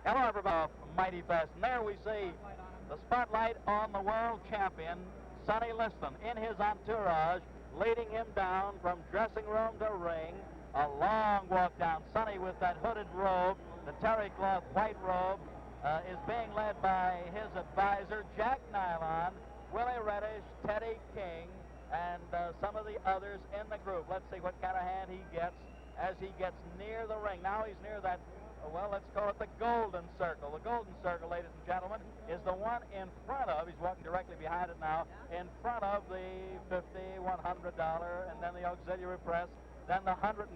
Hello, everybody. Mighty fast. And there we see the spotlight on the world champion, Sonny Liston, in his entourage, leading him down from dressing room to ring. A long walk down. Sonny, with that hooded robe, the terry cloth white robe, is being led by his advisor, Jack Nylon, Willie Reddish, Teddy King, and some of the others in the group. Let's see what kind of hand he gets as he gets near the ring. Now he's near that, well, let's call it the golden circle. The golden circle, ladies and gentlemen, is the one in front of, he's walking directly behind it now, in front of the $50, $100, and then the auxiliary press, then the $150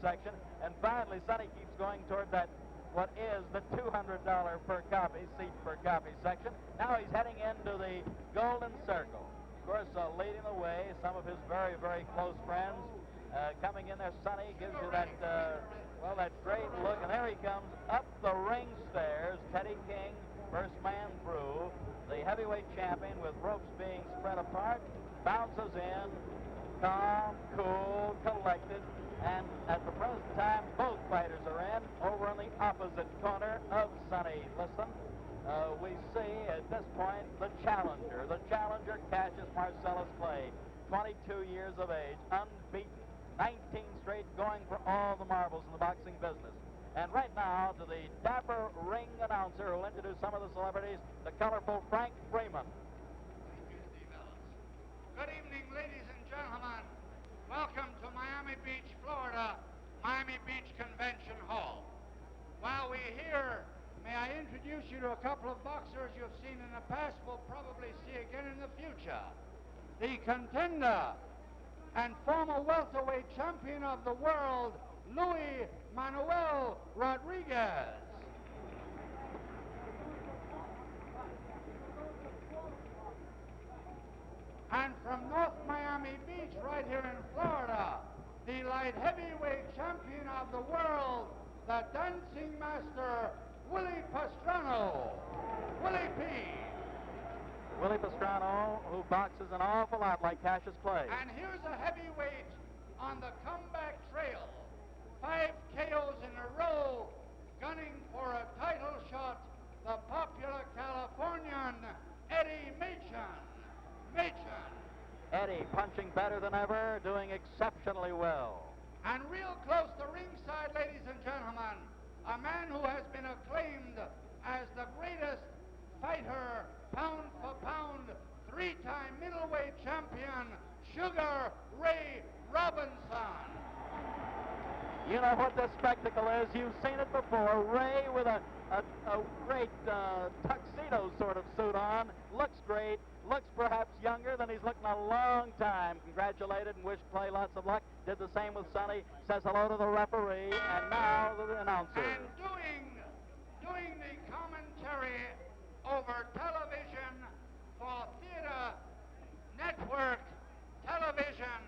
section, and finally Sonny keeps going toward that, what is the $200 per copy, seat per copy section. Now he's heading into the golden circle. Of course, leading the way, some of his very, very close friends coming in there. Sonny gives you that, well, that great look, and there he comes up the ring stairs. Teddy King, first man through. The heavyweight champion, with ropes being spread apart, bounces in, calm, cool, collected, and at the present time, both fighters are in. Over in the opposite corner of Sonny Liston, we see at this point the challenger, Cassius Marcellus Clay, 22 years of age, unbeaten, 19 straight, going for all the marbles in the boxing business. And right now, to the dapper ring announcer who will introduce some of the celebrities, the colorful Frank Freeman. Good evening, ladies and gentlemen. Welcome to Miami Beach, Florida, Miami Beach Convention Hall. While we're here, may I introduce you to a couple of boxers you've seen in the past, will probably see again in the future. The contender and former welterweight champion of the world, Luis Manuel Rodriguez. And from North Miami Beach, right here in Florida, the light heavyweight champion of the world, the dancing master, Willie Pastrano. Willie P. Willie Pastrano, who boxes an awful lot like Cassius Clay. And here's a heavyweight on the comeback trail. 5 KOs in a row, gunning for a title shot, the popular Californian, Eddie Machen. Eddie punching better than ever, doing exceptionally well. And real close to ringside, ladies and gentlemen, a man who has been acclaimed as the greatest fighter, pound for pound, 3-time middleweight champion, Sugar Ray Robinson. You know what this spectacle is. You've seen it before. Ray with a great tuxedo sort of suit on. Looks great. Looks perhaps younger than he's looked in a long time. Congratulated and wished Clay lots of luck. Did the same with Sonny. Says hello to the referee. And now the announcer. And doing the commentary over television for Theater Network Television,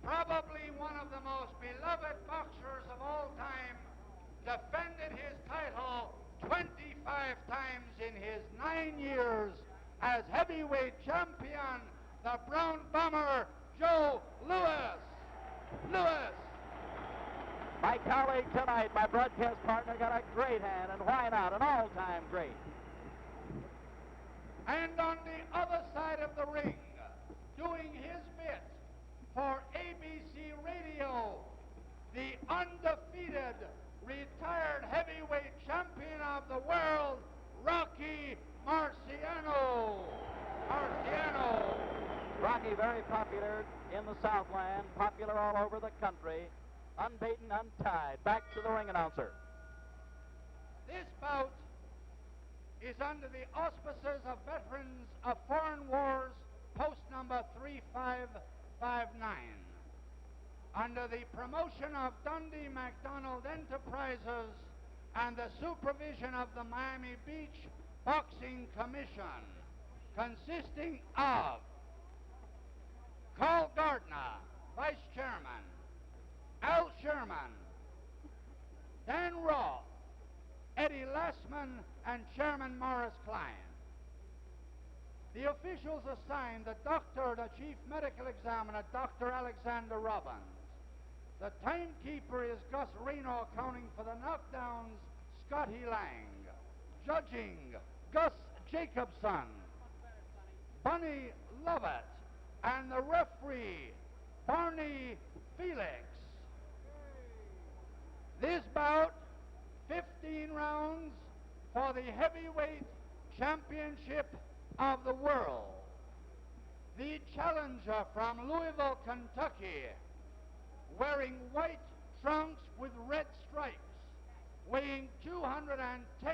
probably one of the most beloved boxers of all time, defended his title 25 times in his 9 years as heavyweight champion, the Brown Bomber, Joe Louis. My colleague tonight, my broadcast partner, got a great hand, and why not? An all-time great. And on the other side of the ring, doing his bit for ABC Radio, the undefeated retired heavyweight champion of the world, Rocky Marciano. Rocky, very popular in the Southland, popular all over the country, unbeaten, untied. Back to the ring announcer. This bout is under the auspices of Veterans of Foreign Wars, post number 3559. Under the promotion of Dundee McDonald Enterprises and the supervision of the Miami Beach Boxing Commission, consisting of Carl Gardner, Vice Chairman, Al Sherman, Dan Roth, Eddie Lassman, and Chairman Morris Klein. The officials assigned the doctor, the chief medical examiner, Dr. Alexander Robbins, The timekeeper is Gus Reno, counting for the knockdowns, Scotty Lang. Judging, Gus Jacobson, Bunny Lovett, and the referee, Barney Felix. This bout, 15 rounds for the heavyweight championship of the world. The challenger from Louisville, Kentucky, wearing white trunks with red stripes, weighing 210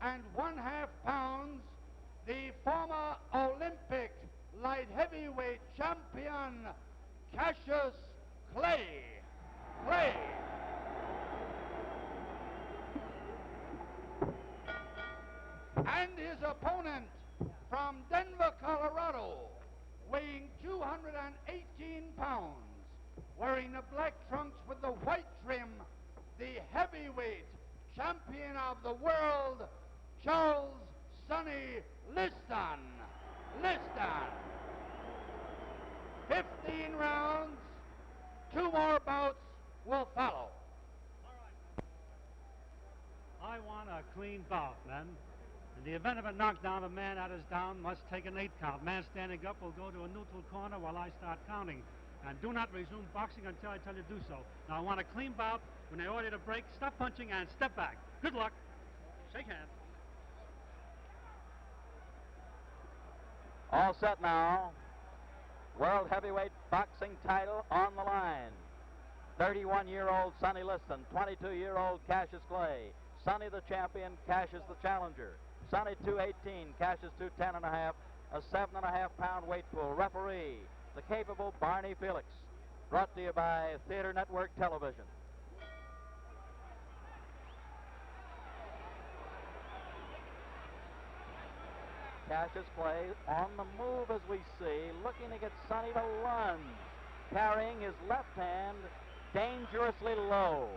and 1/2 pounds, the former Olympic light heavyweight champion, Cassius Clay. And his opponent from Denver, Colorado, weighing 218 pounds, wearing the black trunks with the white trim, the heavyweight champion of the world, Charles Sonny Liston. 15 rounds, 2 more bouts will follow. I want a clean bout, men. In the event of a knockdown, a man that is down must take an 8 count. Man standing up will go to a neutral corner while I start counting. And do not resume boxing until I tell you to do so. Now, I want a clean bout. When I order you to break, stop punching and step back. Good luck. Shake hands. All set now. World heavyweight boxing title on the line. 31-year-old Sonny Liston, 22-year-old Cassius Clay. Sonny the champion, Cassius the challenger. Sonny 218, Cassius 210.5, a 7.5 pound weight pool. Referee, the capable Barney Felix. Brought to you by Theater Network Television. Cassius Clay on the move as we see, looking to get Sonny to lunge, carrying his left hand dangerously low.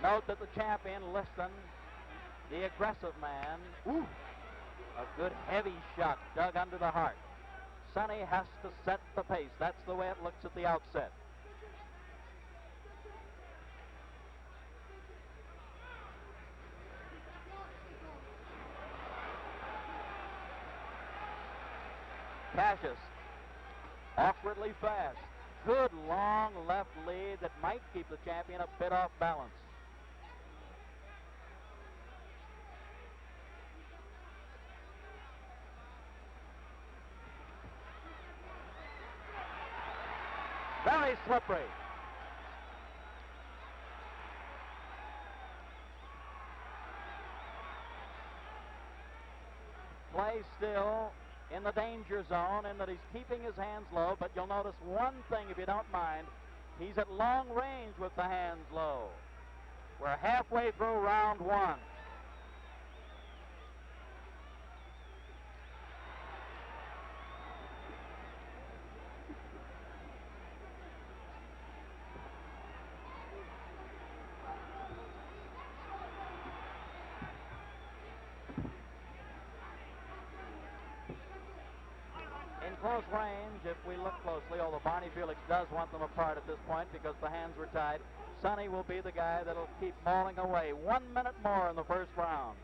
Note that the champion, Liston, the aggressive man, a good heavy shot dug under the heart. Sonny has to set the pace. That's the way it looks at the outset. Cassius, awkwardly fast. Good long left lead that might keep the champion a bit off balance. Very slippery. Play still in the danger zone in that he's keeping his hands low, but you'll notice one thing if you don't mind. He's at long range with the hands low. We're halfway through round 1. Close range, if we look closely, although Barney Felix does want them apart at this point because the hands were tied, Sonny will be the guy that'll keep mauling away. 1 minute more in the first round.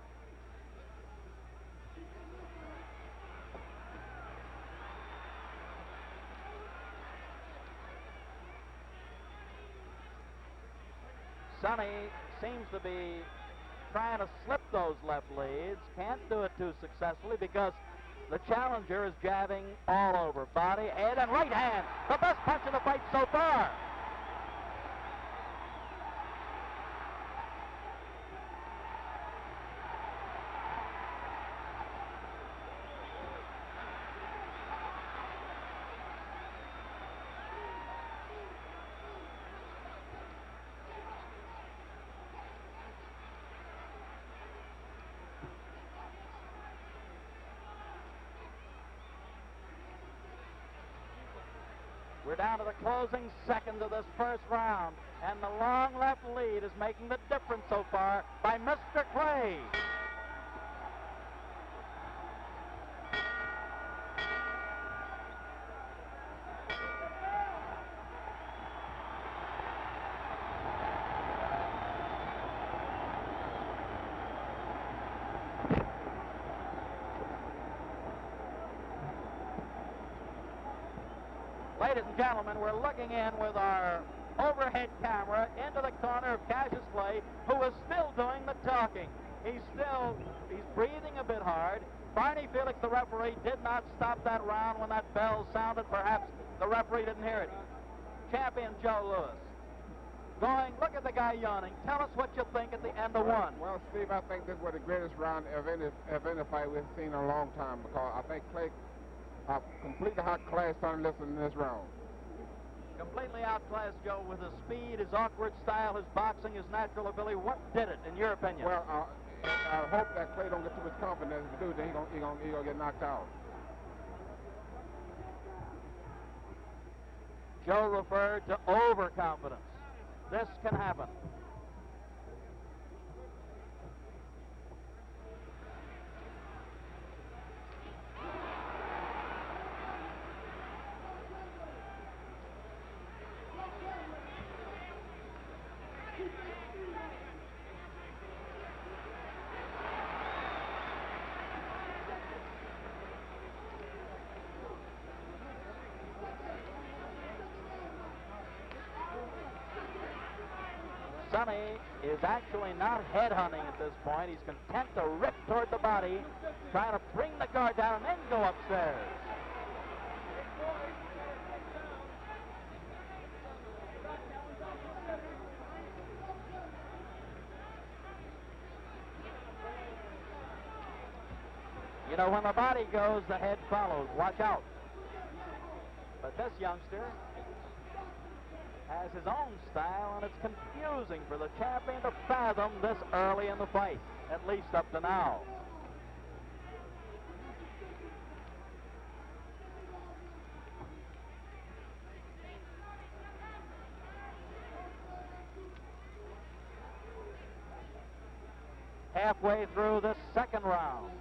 Sonny seems to be trying to slip those left leads. Can't do it too successfully because the challenger is jabbing all over. Body, head, and right hand. The best punch in the fight so far. We're down to the closing seconds of this first round, and the long left lead is making the difference so far by Mr. Clay. Ladies and gentlemen, we're looking in with our overhead camera into the corner of Cassius Clay, who is still doing the talking. He's breathing a bit hard. Barney Felix, the referee, did not stop that round when that bell sounded. Perhaps the referee didn't hear it. Champion Joe Louis. Look at the guy yawning. Tell us what you think at the end of one. Well, Steve, I think this was the greatest round of any fight we've seen in a long time, because I think Clay completely outclassed Sonny Liston in this round. Completely outclassed Joe with his speed, his awkward style, his boxing, his natural ability. What did it, in your opinion? Well, I hope that Clay don't get too much confidence to do, then he gonna get knocked out. Joe referred to overconfidence. This can happen. Sonny is actually not headhunting at this point. He's content to rip toward the body, trying to bring the guard down and then go upstairs. You know, when the body goes, the head follows. Watch out. But this youngster has his own style, and it's confusing for the champion to fathom this early in the fight, at least up to now. Halfway through this second round.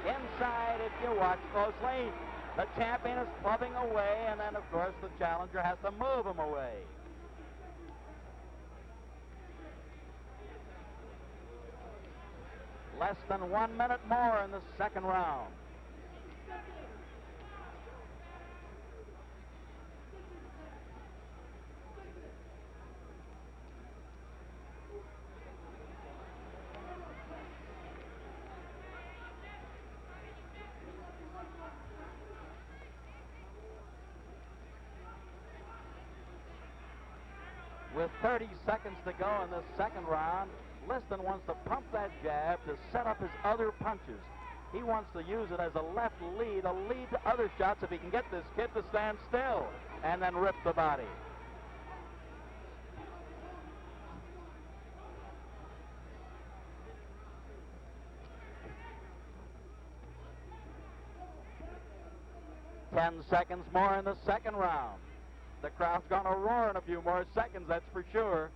Inside, if you watch closely, the champion is clubbing away, and then, of course, the challenger has to move him away. Less than 1 minute more in the second round. With 30 seconds to go in this second round, Liston wants to pump that jab to set up his other punches. He wants to use it as a left lead, a lead to other shots if he can get this kid to stand still and then rip the body. Ten seconds more in the second round. The crowd's going to roar in a few more seconds, that's for sure.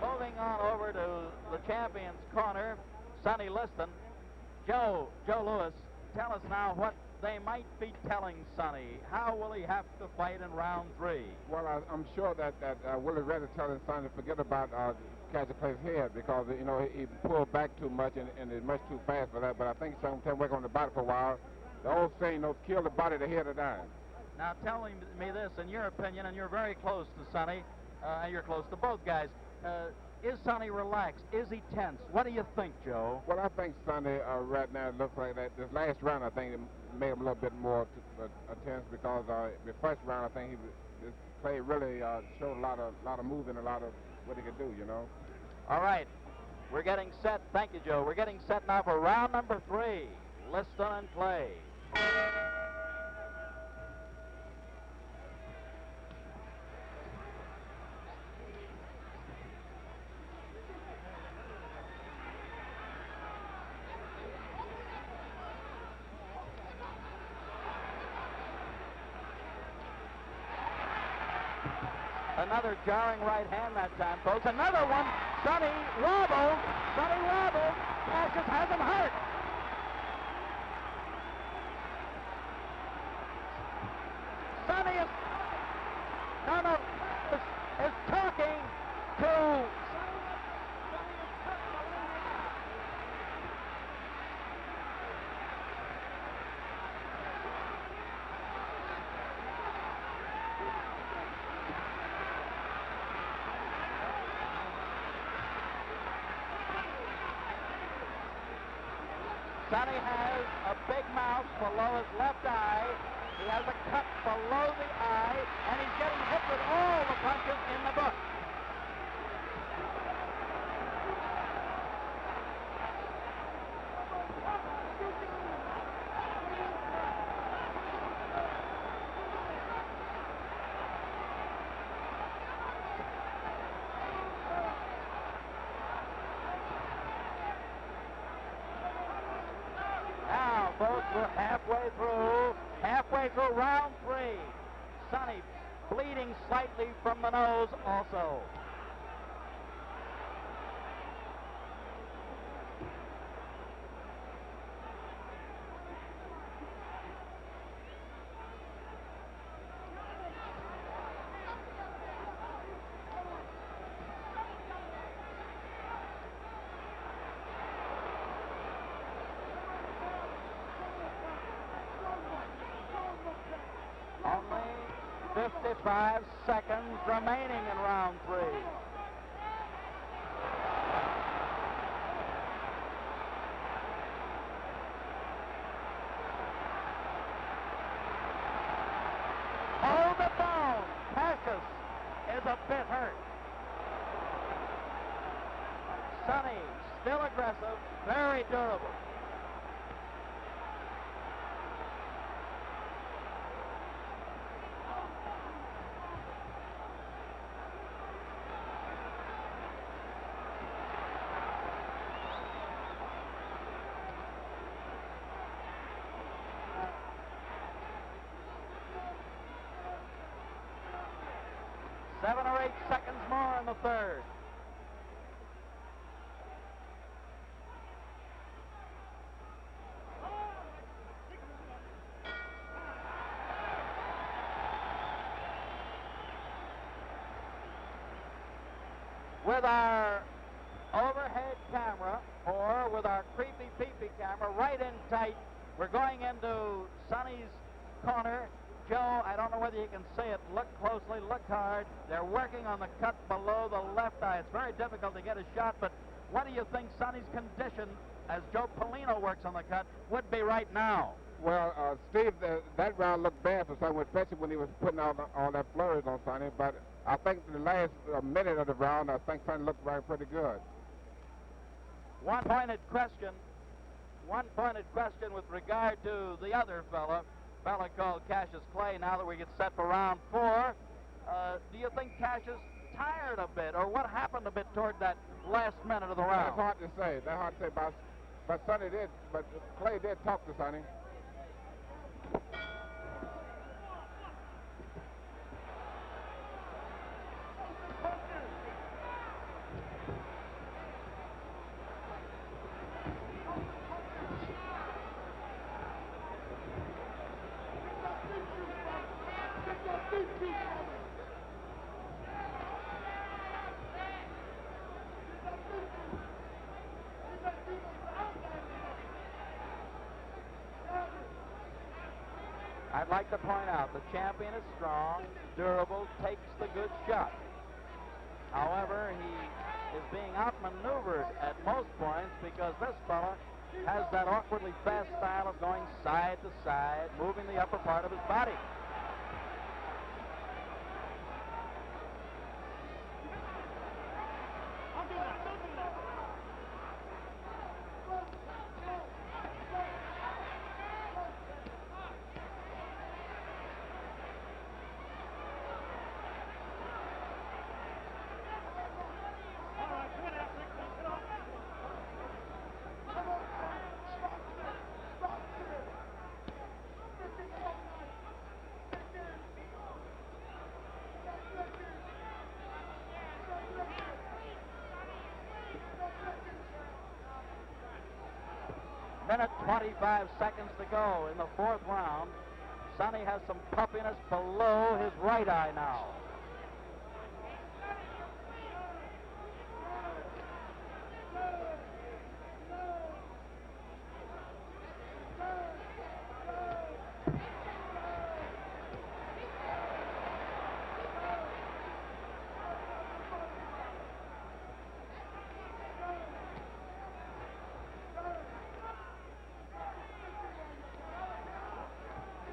Moving on over to the champion's corner, Sonny Liston. Joe Louis, tell us now what they might be telling Sonny. How will he have to fight in round 3? Well, I'm sure that Willie Reddy telling Sonny to forget about Cassius Clay's head, because you know he pulled back too much and is much too fast for that. But I think Sonny can work on the body for a while. The old saying, kill the body, the head will die. Now tell me this, in your opinion, and you're very close to Sonny, and you're close to both guys. Is Sonny relaxed? Is he tense? What do you think, Joe? Well, I think Sonny right now looks like that. This last round, I think, it made him a little bit more tense, because the first round, I think Clay really showed a lot of movement, a lot of what he could do, you know. All right. We're getting set. Thank you, Joe. We're getting set now for round number 3. Liston and Clay. Another jarring right hand that time, folks. Another one. Sonny wobbled. Sonny wobbled. Cassius has him hurt. Sonny is talking to Sonny has a big mouth below his left eye. He has a cut below the eye, and he's getting hit with all the punches in the book. Folks, we're halfway through round 3. Sonny bleeding slightly from the nose also. Only 55 seconds remaining in round 3. Oh, the bone! Cassius is a bit hurt. Sonny, still aggressive, very durable. Seven or 8 seconds more in the third. With our overhead camera, or with our creepy peepee camera right in tight, we're going into Sonny's corner. Joe, I don't know whether you can see it. Look closely, look hard. They're working on the cut below the left eye. It's very difficult to get a shot, but what do you think Sonny's condition, as Joe Polino works on the cut, would be right now? Well, Steve, that round looked bad for Sonny, especially when he was putting all that flurries on Sonny, but I think the last minute of the round, I think Sonny looked pretty good. One pointed question with regard to the other fella called Cassius Clay. Now that we get set for round 4, do you think Cassius tired a bit, or what happened a bit toward that last minute of the round? That's hard to say. But Sonny did. But Clay did talk to Sonny. I'd like to point out the champion is strong, durable, takes the good shot. However, he is being outmaneuvered at most points because this fella has that awkwardly fast style of going side to side, moving the upper part of his body. Minute 25 seconds to go in the fourth round. Sonny has some puffiness below his right eye now.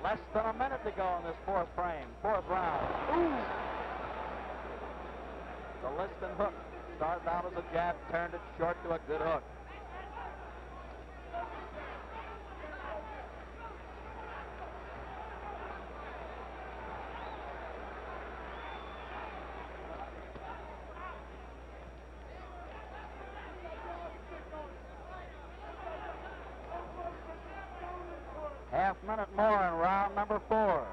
Less than a minute to go in this fourth round. Ooh! The Liston hook started out as a jab, turned it short to a good hook. Half minute more in round number 4.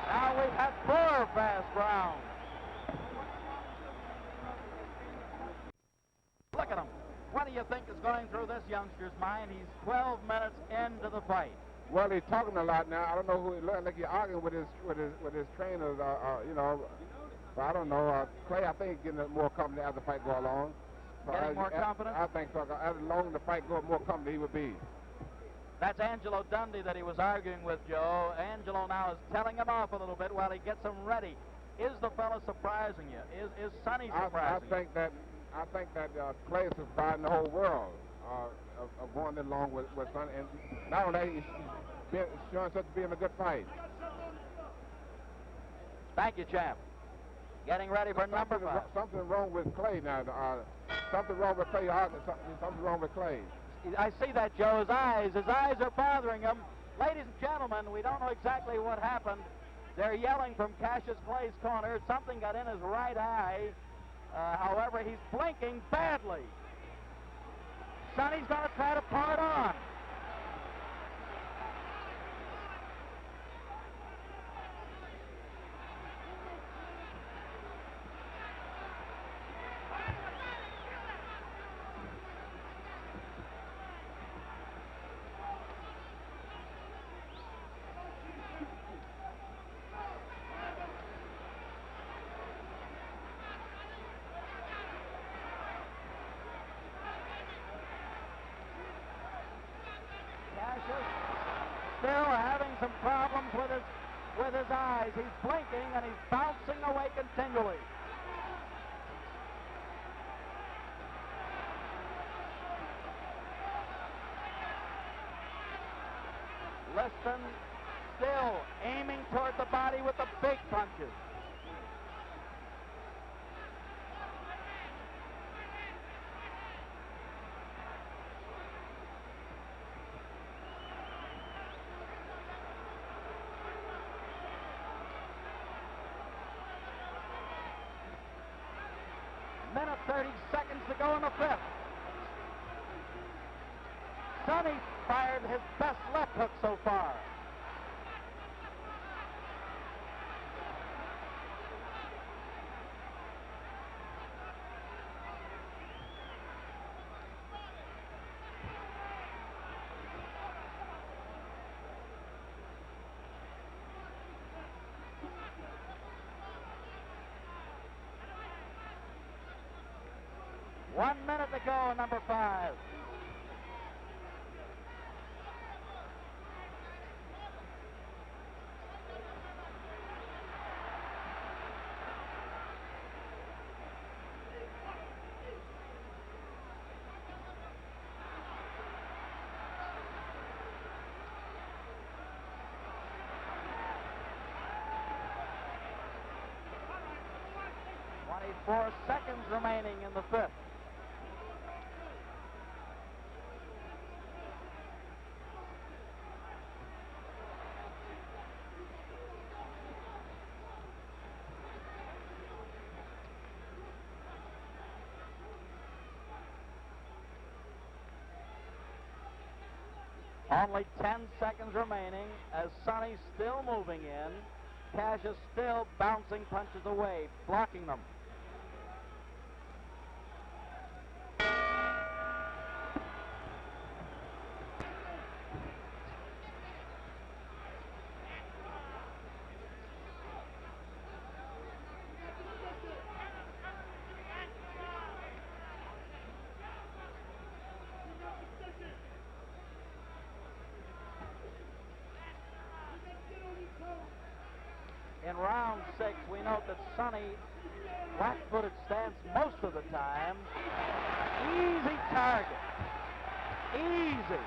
Now we've had 4 fast rounds. Look at him. What do you think is going through this youngster's mind? He's 12 minutes into the fight. Well, he's talking a lot now. I don't know who he looks like. He's arguing with his trainers. You know, but I don't know. Clay, I think, he's getting more confident as the fight go along. So Getting more confident? I think so. As long as the fight goes, more confident he would be. That's Angelo Dundee that he was arguing with, Joe. Angelo now is telling him off a little bit while he gets him ready. Is the fella surprising you? Is Sonny surprising you? I think that Clay is surprising the whole world of going along with Sonny. And not only that, he's showing such being a good fight. Thank you, champ. Getting ready for number 5. Something wrong with Clay now. Something wrong with Clay. Something wrong with Clay. I see that, Joe. His eyes are bothering him. Ladies and gentlemen, we don't know exactly what happened. They're yelling from Cassius Clay's corner. Something got in his right eye. However, he's blinking badly. Sonny's going to try to part on. Still having some problems with his eyes. He's blinking and he's bouncing away continually. Liston still aiming toward the body with the big punches. Minute 30 seconds to go in the 5th. Sonny fired his best left hook so far. One minute to go, number 5. Four seconds remaining in the 5th. Only 10 seconds remaining as Sonny's still moving in. Cassius still bouncing punches away, blocking them. In round 6, we note that Sonny flat-footed stance most of the time. Easy target. Easy.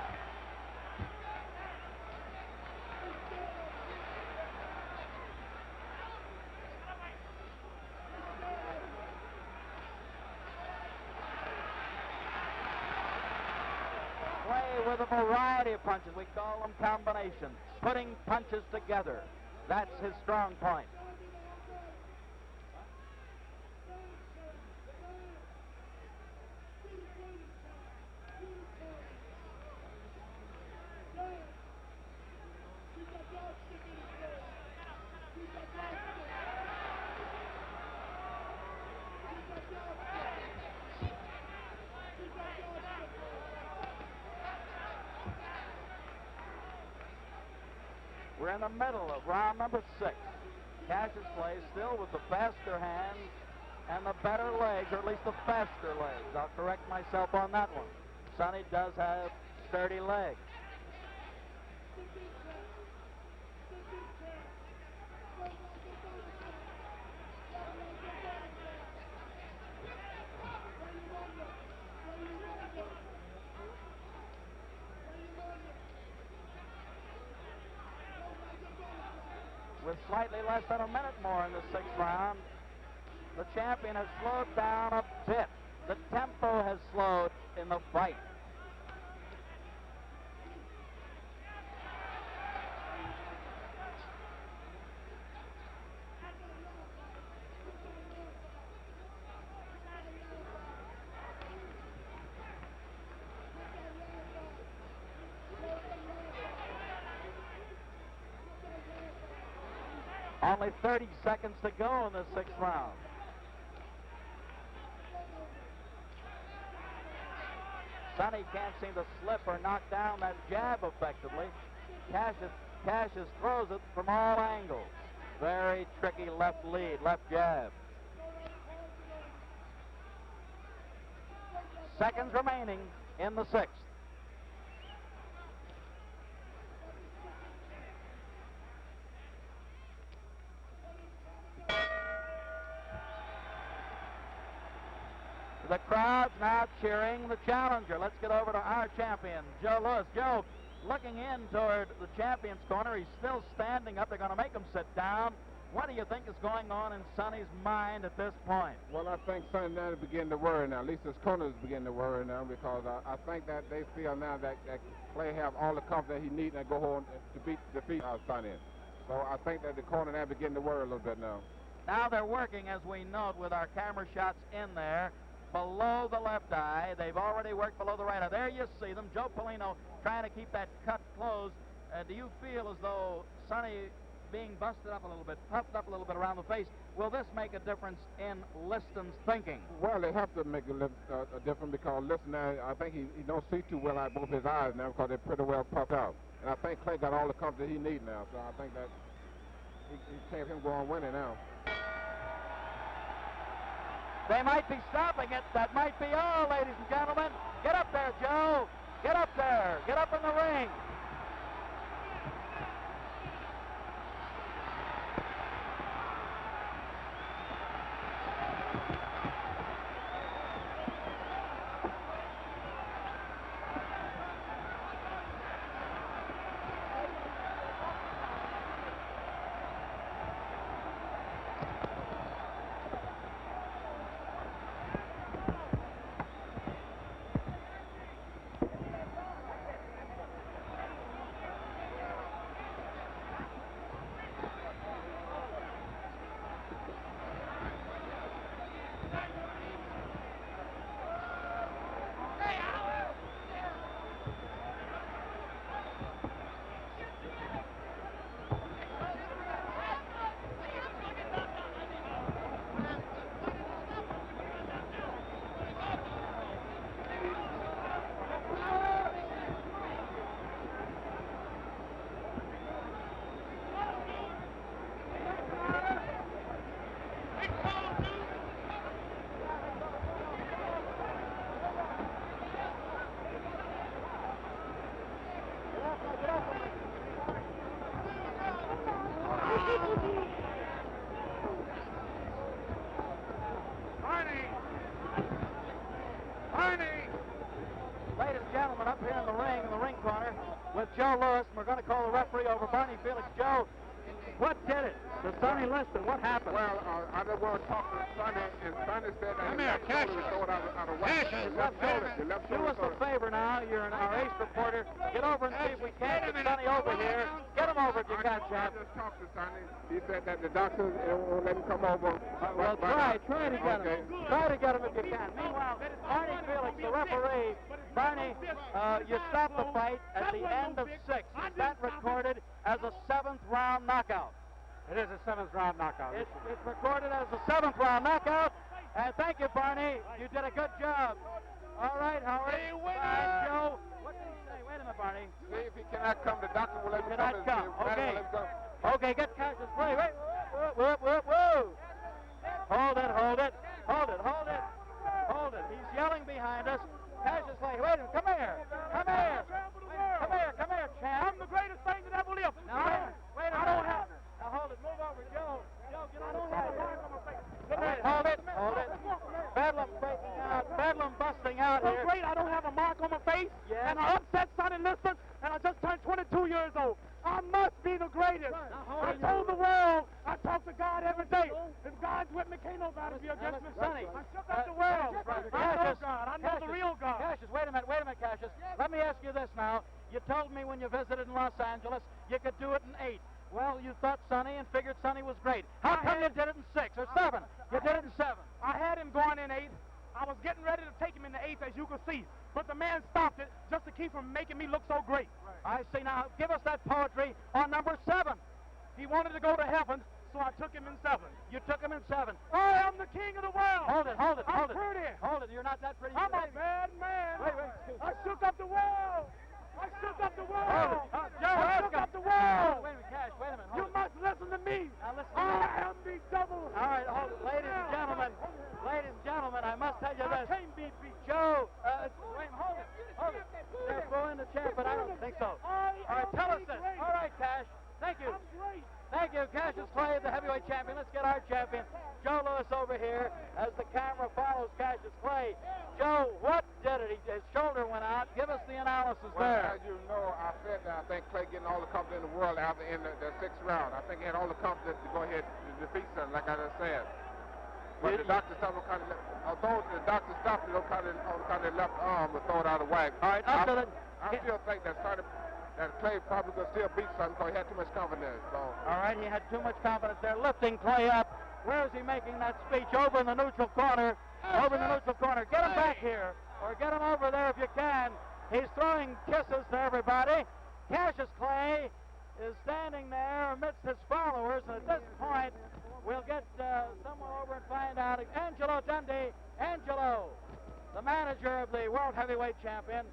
Play with a variety of punches. We call them combinations. Putting punches together. That's his strong point. We're in the middle of round number 6. Cassius plays still with the faster hands and the better legs, or at least the faster legs. I'll correct myself on that one. Sonny does have sturdy legs. With slightly less than a minute more in the 6th round, the champion has slowed down a bit. The tempo has slowed in the fight. Only 30 seconds to go in the 6th round. Sonny can't seem to slip or knock down that jab effectively. Cassius throws it from all angles. Very tricky left lead, left jab. Seconds remaining in the 6th. The crowd's now cheering the challenger. Let's get over to our champion, Joe Louis. Joe, looking in toward the champion's corner, he's still standing up. They're going to make him sit down. What do you think is going on in Sonny's mind at this point? Well, I think Sonny now is beginning to worry now. At least his corners beginning to worry now, because I think that they feel now that Clay have all the confidence he needs and go home to defeat Sonny. So I think that the corner now beginning to worry a little bit now. Now they're working, as we note, with our camera shots in there. Below the left eye. They've already worked below the right eye. There you see them. Joe Polino trying to keep that cut closed. Do you feel as though Sonny being busted up a little bit, puffed up a little bit around the face, will this make a difference in Liston's thinking? Well, it has to make a difference, because Liston now, I think he don't see too well out both his eyes now, because they're pretty well puffed out. And I think Clay got all the confidence he needs now. So I think that he can't him go on winning now. They might be stopping it. That might be all, ladies and gentlemen. Get up there, Joe. Get up there. Get up in the ring. with Joe Lewis, and we're going to call the referee over. Barney Felix. Joe, what did it? The Sonny Liston, what happened? Well, I just want to talk to Sonny, and Sonny said that Come here, Cassius. throw it out of whack. Cassius, The left shoulder. The left Do shoulder. us a favor now. You're our ace reporter. Get over and see if we can't get Sonny over here. Get him over if you can, I champ. just talked to Sonny. He said that the doctor won't let him come over. Well, try to get him. Try to get him if you can. Meanwhile, Barney Felix, the referee. Barney, you stopped the fight at the end of 6. Is that recorded as a 7th round knockout? It is a 7th round knockout. It's recorded as a 7th round knockout. And thank you, Barney. You did a good job. All right, Howard. And Joe. What did he say? Wait a minute, Barney. See if he cannot come. The doctor will let him Cannot come. come. Okay. Okay, get Cassius. Wait. Whoa. Hold it. He's yelling behind us. Cassius Clay, wait a minute. Come here, champ. I'm the greatest thing that ever lived. Now, wait a minute. Now, hold it. Move over, Joe. Get on the side. Hold it. Bedlam breaking out. Bedlam busting out So here. great, I don't have a mark on my face. Yes. And I upset Sonny Liston, and I just turned 22 years old. I must be the greatest. I told the world, I talk to God every day. If God's with me, can't nobody be against me. Sonny, I shook up the world. I know God. I know the real God. Cassius, wait a minute, Cassius. Let me ask you this now. You told me when you visited in Los Angeles you could do it in 8. Well, you thought Sonny and figured Sonny was great. How come you did it in 6 or 7? You did it in 7. I had him going in 8. I was getting ready to take him in the 8th, as you can see. But the man stopped it just to keep from making me look so great. I see. Now, give us that poetry on number 7. He wanted to go to heaven, so I took him in 7. You took him in 7. I am the king of the world. Hold it. I'm pretty. Hold it. You're not that pretty. I'm a bad man. Wait. I shook up the world. Hold it. Joe, I shook up the world. Wait a minute, Cash. Wait a minute. You must listen to me. Now listen. I am the double. All right, hold it. Ladies and gentlemen, I must tell you I this. can't be beat. Joe, wait, hold it. They're booing the champ, but I don't think so. All right, tell us this. All right, Cash. Thank you. I'm great. Thank you, Cassius Clay, the heavyweight champion. Let's get our champion, Joe Lewis, over here as the camera follows Cassius Clay. Joe, what did it? His shoulder went out. Give us the analysis there. As you know, I said that I think Clay getting all the confidence in the world after in the 6th round. I think he had all the confidence to go ahead and defeat something, like I just said. But the doctor stopped him, although the doctor stopped it, kind of left arm, but throw it out of whack. All right, I still think that Clay probably could still beat something because he had too much confidence. So. All right, he had too much confidence there. Lifting Clay up. Where is he making that speech? Over in the neutral corner. Over in the neutral corner. Get him back here, or get him over there if you can. He's throwing kisses to everybody. Cassius Clay is standing there amidst his followers, and at this point, we'll get someone over and find out. Angelo Dundee. Angelo, the manager of the World Heavyweight Champion.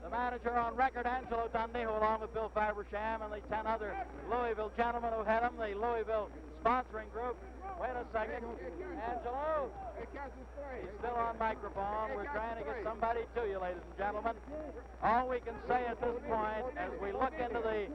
The manager on record, Angelo Dundee, who along with Bill Fabersham and the 10 other Louisville gentlemen who had him, the Louisville sponsoring group. Wait a second. Angelo? He's still on microphone. We're trying to get somebody to you, ladies and gentlemen. All we can say at this point, as we look into the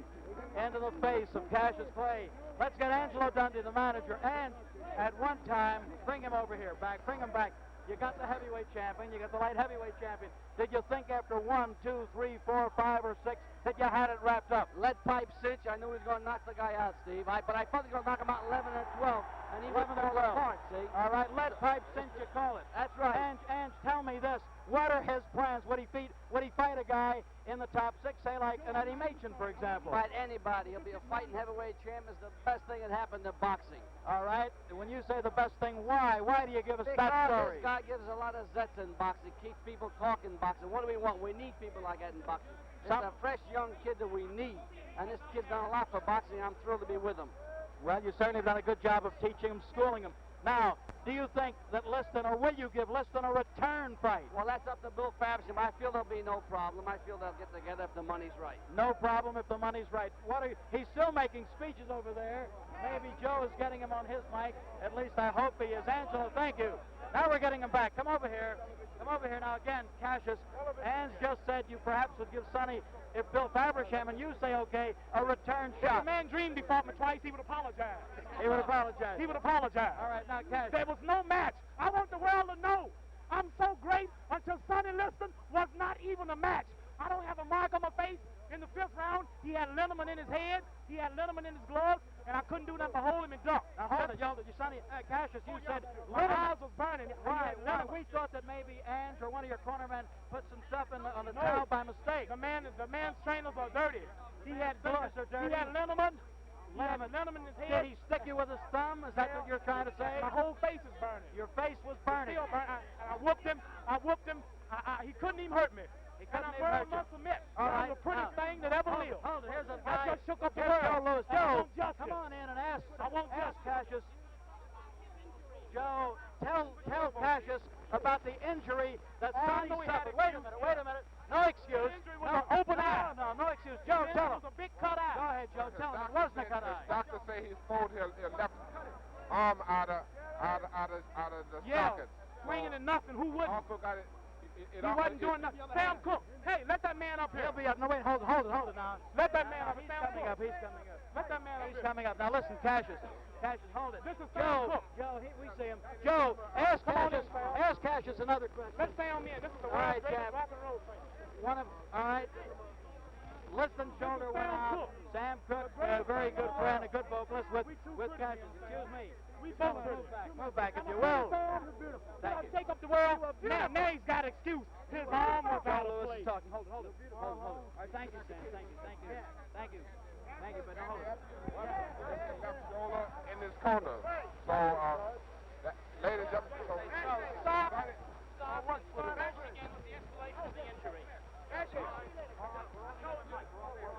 face of Cassius Clay, let's get Angelo Dundee, the manager, and at one time, bring him over here. Bring him back. You got the heavyweight champion. You got the light heavyweight champion. Did you think after 1, 2, 3, 4, 5, or 6 that you had it wrapped up? Lead pipe cinch. I knew he was going to knock the guy out, Steve. But I thought he was going to knock him out 11 and 12. And he went 11 and 12. apart, see? All right, lead pipe cinch, you call it. That's right. And tell me this. What are his plans? Would he fight a guy in the top 6, say like an Eddie Machen, for example? Fight anybody. He'll be a fighting heavyweight champ. It's the best thing that happened to boxing. All right. When you say the best thing, why? Why do you give us Because that story? this guy gives a lot of zets in boxing. Keeps people talking boxing. What do we want? We need people like that in boxing. It's a fresh young kid that we need. And this kid's done a lot for boxing. I'm thrilled to be with him. Well, you certainly have done a good job of teaching him, schooling him. Now, do you think that Liston, or will you give Liston a return fight? Well, that's up to Bill Fabersham. I feel there'll be no problem. I feel they'll get together if the money's right. No problem if the money's right. He's still making speeches over there. Maybe Joe is getting him on his mic. At least I hope he is. Angelo, thank you. Now we're getting him back. Come over here. Come over here. Now again, Cassius, Ange just said you perhaps would give Sonny, if Bill Fabersham and you say okay, a return shot. If the man dreamed he fought me twice, he would apologize. He would apologize. He would apologize. All right, now Cassius. There was no match. I want the world to know I'm so great until Sonny Liston was not even a match. I don't have a mark on my face in the 5th round. liniment in his head, he had liniment in his gloves, and I couldn't do nothing but hold him and duck. Now hold it, y'all. Sonny, Cassius, you said my eyes was burning. Right. We thought that maybe Ange or one of your cornermen put some stuff on the towel by mistake. The man's trainers are dirty. He had fingers are dirty. He had liniment. He had liniment in his head. Did he stick you with his thumb? Is that what you're trying to say? My whole face is burning. Your face was burning. Still burning. I whooped him. He couldn't even hurt me. He couldn't and even hurt you. I must admit, All that right. was the prettiest thing that ever lived. Hold it. Here's a I guy. just shook up the Here's world. Joe Lewis. I Joe, want justice. come on in and ask. I want ask justice. Cassius. Joe, tell Cassius about the injury that Sonny suffered. Wait a minute. No excuse. The injury was an open eye. No excuse. Joe, tell him. It was a big cut eye. Go ahead, Joe. Tell him. It wasn't a cut eye. Doctor say he pulled his left arm out of the socket. Swinging and nothing. Who wouldn't? Also got it. He wasn't doing nothing. Sam Cook. Hey, let that man up here. He'll be up. No, wait. Hold it now. Let that man up. He's Sam coming Cook. up. He's coming up. Let that man up He's here. coming up. Now listen, Cassius, hold it. This is Sam Cook. Joe, we see him. Joe, ask Cassius another question. Let's stay on me. This is the All right, world's greatest Jab. rock and roll train. All right. Liston's shoulder went out. Sam Cook, a very good friend, a good vocalist with Cassius. Excuse me. We both Move back if you will. Thank you. Take up the world. Now he's got an excuse. His arm was out of Lewis is place. talking. Hold it. All right, thank you, Sam. Thank you, but hold it. Left shoulder in his corner. So, ladies and gentlemen, Stop.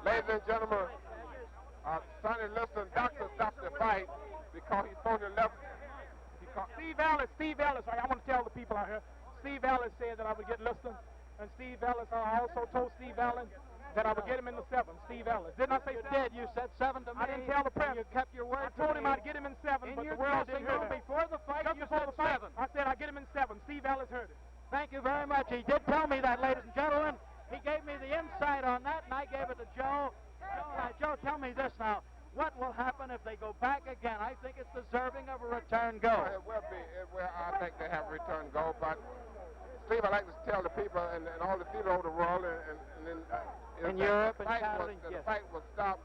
ladies and gentlemen, Sonny Liston, doctor stopped the fight because he threw the left. Steve Ellis, I want to tell the people out here, Steve Ellis said that I would get Liston, and Steve Ellis, I also told Steve Ellis that I would get him in the 7th, Steve Ellis. Didn't I say You 7? did. You said 7 to me. I didn't tell the press. You kept your word. I told him I'd get him in 7, in but your the world dressing didn't hear room that. before the fight. Just You before said the fight, 7. I said I'd get him in 7. Steve Ellis heard it. Thank you very much. He did tell me that, ladies and gentlemen. He gave me the insight on that, and I gave it to Joe. Joe, tell me this now. What will happen if they go back again? I think it's deserving of a return go. It will be. I think they have a return go, but Steve, I like to tell the people and all the theater over the world In Europe and Canada, the fight was stopped.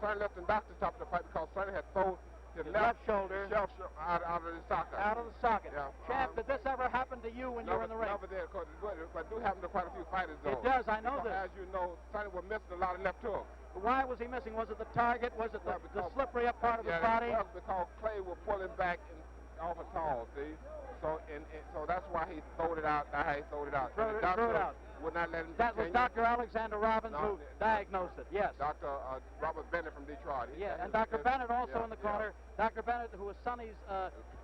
Sonny Liston doctor stopped the fight because Sonny had thrown his left shoulder out of the socket. Out of the socket. Yeah. Champ, did this ever happen to you when you were in the ring? Never did, but do happen to quite a few fighters, though. It does, I know because, this. As you know, Sonny was missing a lot of left hooks. Why was he missing? Was it the target? Was it the slippery up part of his Yeah, body? it was because Clay was pulling back off a tall, see? So that's why he throwed it out. That's how he throwed it out. Threw The it doctor out. would not let him That was continue. Dr. Alexander Robbins who diagnosed it, yes. Dr. Robert Bennett from Detroit. Yeah, and Dr. Bennett also in the corner. Dr. Bennett, who was Sonny's...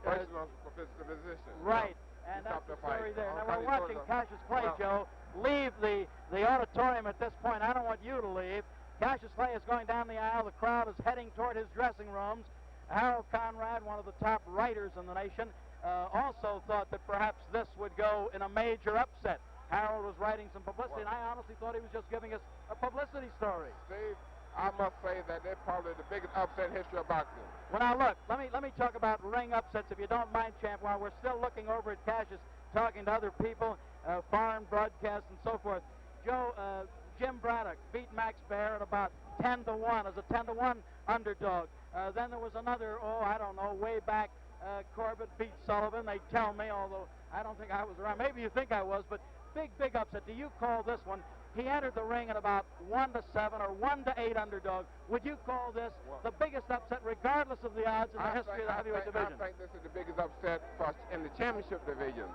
personal physician. Right, and that's the story there. Now, we're watching Cassius Clay, Joe, leave the auditorium at this point. I don't want you to leave. Cassius Clay is going down the aisle. The crowd is heading toward his dressing rooms. Harold Conrad, one of the top writers in the nation, also thought that perhaps this would go in a major upset. Harold was writing some publicity, and I honestly thought he was just giving us a publicity story. Steve, I must say that they're probably the biggest upset in history of boxing. Well, now look, let me talk about ring upsets, if you don't mind, Champ, while we're still looking over at Cassius, talking to other people, foreign broadcasts and so forth. Joe, Jim Braddock beat Max Baer at about 10 to 1 as a 10 to 1 underdog. Then there was another, I don't know, way back, Corbett beat Sullivan, they tell me, although I don't think I was around. Maybe you think I was, but big upset. Do you call this one? He entered the ring at about 1 to 7 or 1 to 8 underdog. Would you call this the biggest upset, regardless of the odds in the history of the heavyweight division? I think this is the biggest upset in the championship division.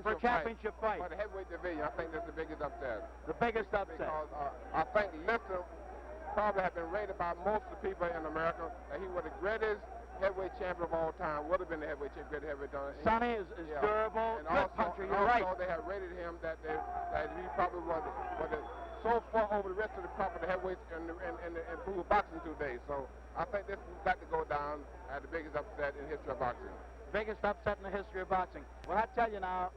For championship fight. For the heavyweight division, I think this is the biggest upset. The biggest upset. Because I think Liston probably has been rated by most of the people in America that he was the greatest heavyweight champion of all time. Would have been the greatest heavyweight champion. Sonny is durable, and good puncher. You're right. Also, they have rated him that he probably was so far over the rest of the crop of the heavyweights in blue boxing today. So I think this has got to go down as the biggest upset in the history of boxing. Biggest upset in the history of boxing. Well, I tell you now,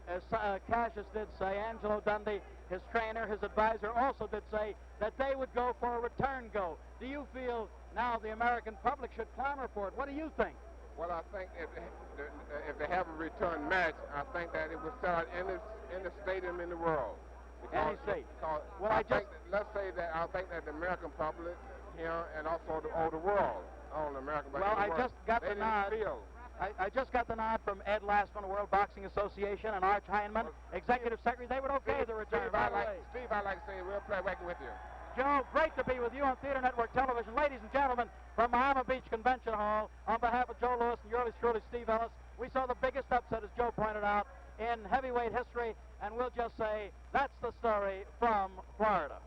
as Cassius did say, Angelo Dundee, his trainer, his advisor, also did say that they would go for a return go. Do you feel now the American public should clamor for it? What do you think? Well, I think if they have a return match, I think that it will sell out in the stadium in the world. Any seat. Well, let's say that I think that the American public here and also the world, all the American public. Well, I just got the nod. I just got the nod from Ed Lastman, the World Boxing Association, and Arch Heineman, Executive Secretary. They would okay the return. Steve, I'd like to say we'll play working with you. Joe, great to be with you on Theater Network Television. Ladies and gentlemen, from Miami Beach Convention Hall, on behalf of Joe Louis and yours truly, Steve Ellis, we saw the biggest upset, as Joe pointed out, in heavyweight history, and we'll just say that's the story from Florida.